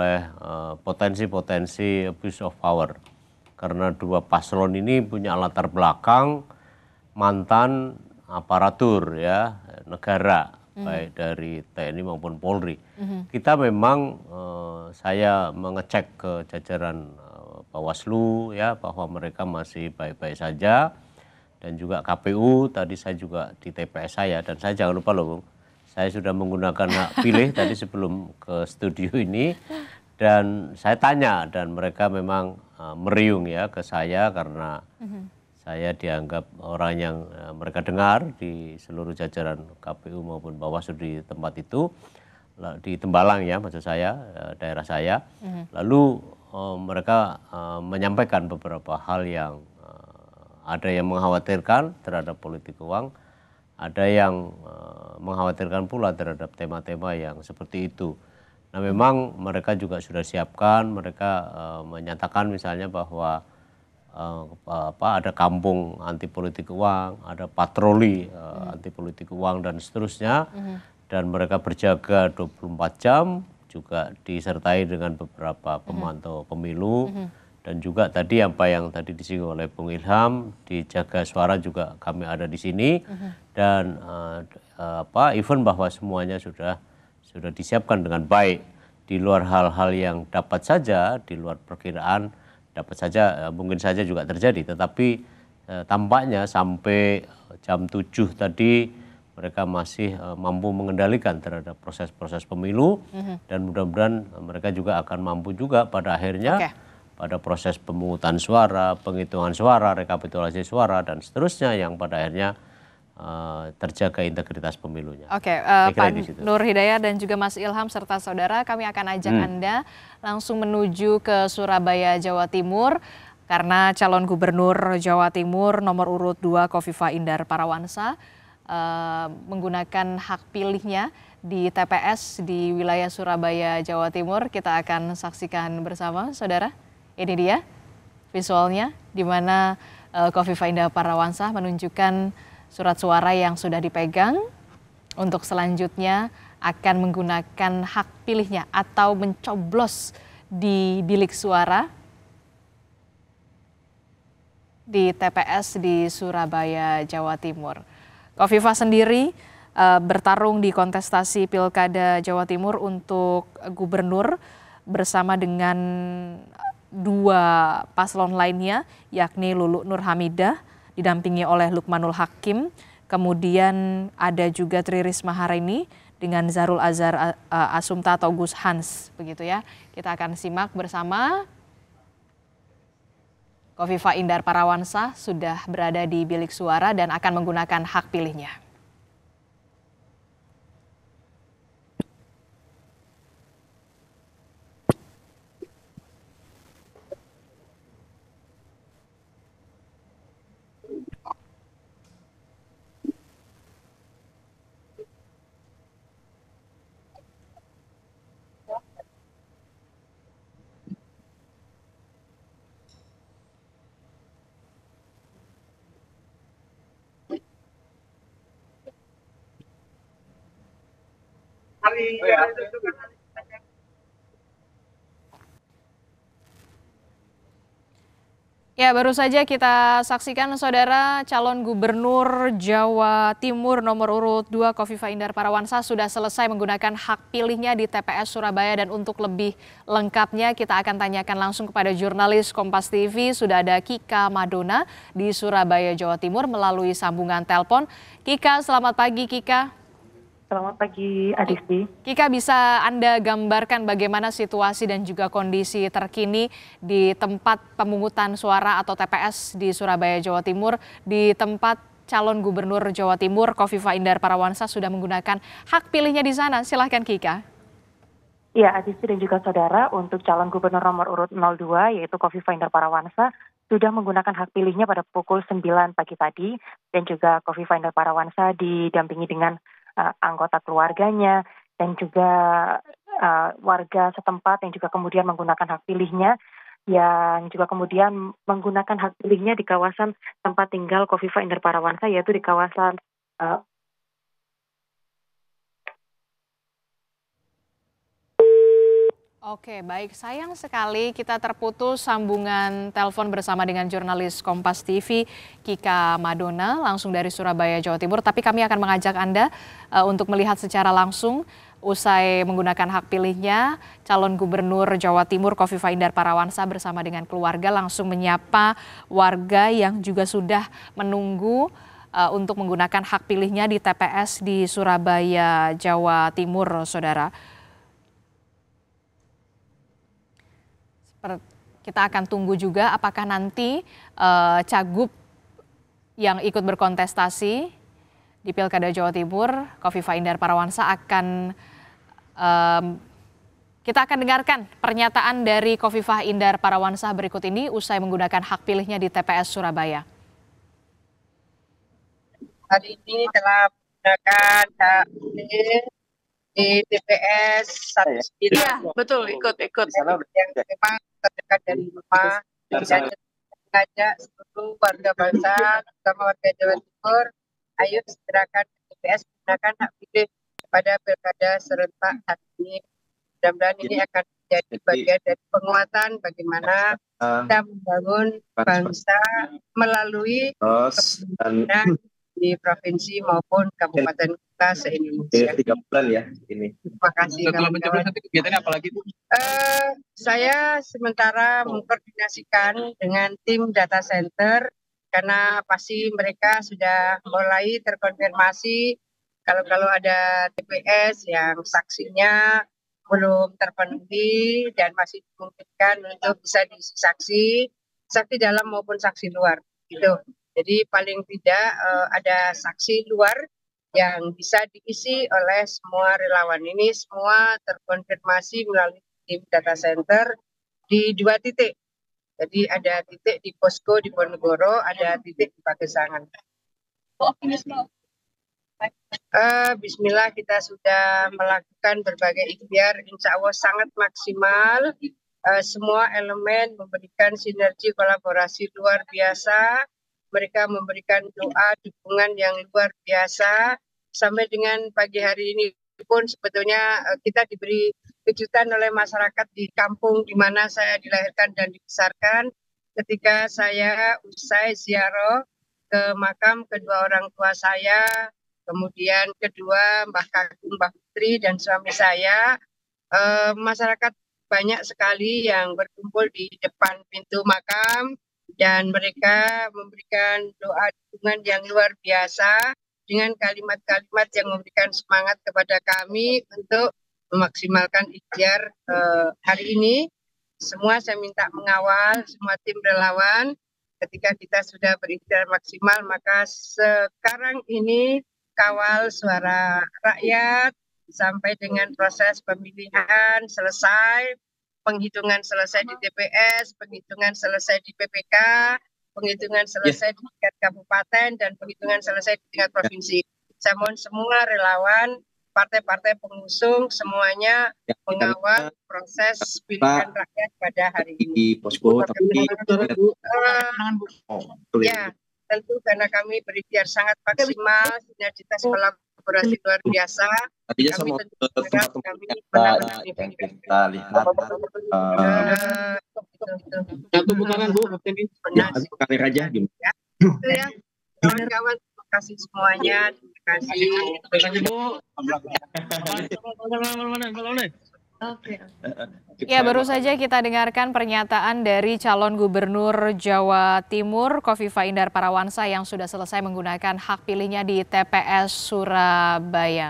oleh potensi-potensi abuse of power. Karena dua paslon ini punya latar belakang mantan aparatur ya negara, baik dari TNI maupun Polri. Kita memang saya mengecek ke jajaran Bawaslu ya bahwa mereka masih baik-baik saja, dan juga KPU. Tadi saya juga di TPS saya, dan saya jangan lupa loh Bung, saya sudah menggunakan hak pilih tadi sebelum ke studio ini, dan saya tanya, dan mereka memang meriung ya ke saya karena saya dianggap orang yang mereka dengar di seluruh jajaran KPU maupun Bawaslu di tempat itu, di Tembalang ya maksud saya, daerah saya. Lalu mereka menyampaikan beberapa hal yang ada yang mengkhawatirkan terhadap politik uang, ada yang mengkhawatirkan pula terhadap tema-tema yang seperti itu. Nah memang mereka juga sudah siapkan, mereka menyatakan misalnya bahwa ada kampung anti politik uang, ada patroli anti politik uang dan seterusnya, dan mereka berjaga 24 jam, juga disertai dengan beberapa pemantau pemilu, dan juga tadi apa yang tadi disinggung oleh Bung Ilham, di Jaga Suara juga kami ada di sini, dan event bahwa semuanya sudah disiapkan dengan baik, di luar hal-hal yang dapat saja, di luar perkiraan, dapat saja mungkin saja juga terjadi, tetapi tampaknya sampai jam 7 tadi mereka masih mampu mengendalikan terhadap proses-proses pemilu, dan mudah-mudahan mereka juga akan mampu juga pada akhirnya pada proses pemungutan suara, penghitungan suara, rekapitulasi suara, dan seterusnya yang pada akhirnya terjaga integritas pemilunya. Oke, Pak Nur Hidayat dan juga Mas Ilham serta saudara, kami akan ajak Anda langsung menuju ke Surabaya, Jawa Timur, karena calon gubernur Jawa Timur nomor urut 2 Khofifah Indar Parawansa menggunakan hak pilihnya di TPS di wilayah Surabaya, Jawa Timur. Kita akan saksikan bersama, saudara. Ini dia visualnya, di mana Khofifah Indar Parawansa menunjukkan surat suara yang sudah dipegang untuk selanjutnya akan menggunakan hak pilihnya atau mencoblos di bilik suara di TPS di Surabaya, Jawa Timur. Khofifah sendiri bertarung di kontestasi Pilkada Jawa Timur untuk gubernur bersama dengan dua paslon lainnya, yakni Lulu Nur Hamidah didampingi oleh Lukmanul Hakim, kemudian ada juga Tri Risma Harini dengan Zarul Azhar Asumta atau Gus Hans, begitu ya. Kita akan simak bersama. Khofifah Indar Parawansa sudah berada di bilik suara dan akan menggunakan hak pilihnya. Ya, baru saja kita saksikan saudara, calon gubernur Jawa Timur nomor urut 2 Khofifah Indar Parawansa sudah selesai menggunakan hak pilihnya di TPS Surabaya, dan untuk lebih lengkapnya kita akan tanyakan langsung kepada jurnalis Kompas TV. Sudah ada Kika Madona di Surabaya, Jawa Timur melalui sambungan telepon. Kika, selamat pagi Kika. Selamat pagi, Adisti. Kika, bisa Anda gambarkan bagaimana situasi dan juga kondisi terkini di tempat pemungutan suara atau TPS di Surabaya, Jawa Timur, di tempat calon gubernur Jawa Timur Khofifah Indar Parawansa sudah menggunakan hak pilihnya di sana. Silahkan Kika. Ya, Adisti dan juga saudara, untuk calon gubernur nomor urut 02 yaitu Khofifah Indar Parawansa sudah menggunakan hak pilihnya pada pukul 9 pagi tadi, dan juga Khofifah Indar Parawansa didampingi dengan anggota keluarganya dan juga warga setempat yang juga kemudian menggunakan hak pilihnya, yang juga kemudian menggunakan hak pilihnya di kawasan tempat tinggal Khofifah Indar Parawansa, yaitu di kawasan Oke, baik. Sayang sekali kita terputus sambungan telepon bersama dengan jurnalis Kompas TV, Kika Madona, langsung dari Surabaya, Jawa Timur. Tapi kami akan mengajak Anda untuk melihat secara langsung usai menggunakan hak pilihnya, calon gubernur Jawa Timur Khofifah Indar Parawansa bersama dengan keluarga langsung menyapa warga yang juga sudah menunggu untuk menggunakan hak pilihnya di TPS di Surabaya, Jawa Timur, Saudara. Kita akan tunggu juga apakah nanti cagup yang ikut berkontestasi di Pilkada Jawa Timur, Khofifah Indar Parawansa kita akan dengarkan pernyataan dari Khofifah Indar Parawansa berikut ini usai menggunakan hak pilihnya di TPS Surabaya. Hari ini telah menggunakan hak pilih di TPS 19. Iya, betul, ikut. Yang memang terdekat dari rumah dan mengajak seluruh warga bangsa, terutama warga Jawa Timur, ayo segerakan ke TPS menggunakan hak pilih pada pilkada serentak hari ini. Mudah-mudahan ini akan menjadi bagian dari penguatan bagaimana kita membangun bangsa melalui kepemimpinan di provinsi maupun kabupaten kota se-Indonesia. 3 bulan ya ini. Terima kasih. Setelah mencoblos nanti kegiatannya apa lagi, Bu? Saya sementara mengkoordinasikan dengan tim data center karena pasti mereka sudah mulai terkonfirmasi kalau ada TPS yang saksinya belum terpenuhi dan masih dimungkinkan untuk bisa diisi saksi dalam maupun saksi luar gitu. Jadi paling tidak ada saksi luar yang bisa diisi oleh semua relawan ini, semua terkonfirmasi melalui tim data center di 2 titik. Jadi ada titik di posko di Ponegoro, ada titik di Pagesangan. Bismillah kita sudah melakukan berbagai ikhtiar, insya Allah sangat maksimal. Semua elemen memberikan sinergi kolaborasi luar biasa. Mereka memberikan doa, dukungan yang luar biasa. Sampai dengan pagi hari ini pun sebetulnya kita diberi kejutan oleh masyarakat di kampung di mana saya dilahirkan dan dibesarkan. Ketika saya usai ziarah ke makam kedua orang tua saya, kemudian kedua Mbah Kakung, Mbah Putri, dan suami saya, masyarakat banyak sekali yang berkumpul di depan pintu makam. Dan mereka memberikan doa dukungan yang luar biasa dengan kalimat-kalimat yang memberikan semangat kepada kami untuk memaksimalkan ikhtiar hari ini. Semua saya minta mengawal, semua tim relawan. Ketika kita sudah berikhtiar maksimal, maka sekarang ini kawal suara rakyat sampai dengan proses pemilihan selesai. Penghitungan selesai di TPS, penghitungan selesai di PPK, penghitungan selesai di tingkat kabupaten, dan penghitungan selesai di tingkat provinsi. Saya mohon semua relawan, partai-partai pengusung, semuanya mengawal proses pilihan rakyat pada hari ini. Di posko, ya, tentu karena kami berikhtiar sangat maksimal, sinergitas kolaborasi luar biasa. Artinya sama tempat-tempat yang kita lihat satu putaran Bu, karir aja gitu ya. Kawan-kawan, terima kasih semuanya, terima kasih Bu. Ya, baru saja kita dengarkan pernyataan dari calon gubernur Jawa Timur Khofifah Indar Parawansa yang sudah selesai menggunakan hak pilihnya di TPS Surabaya.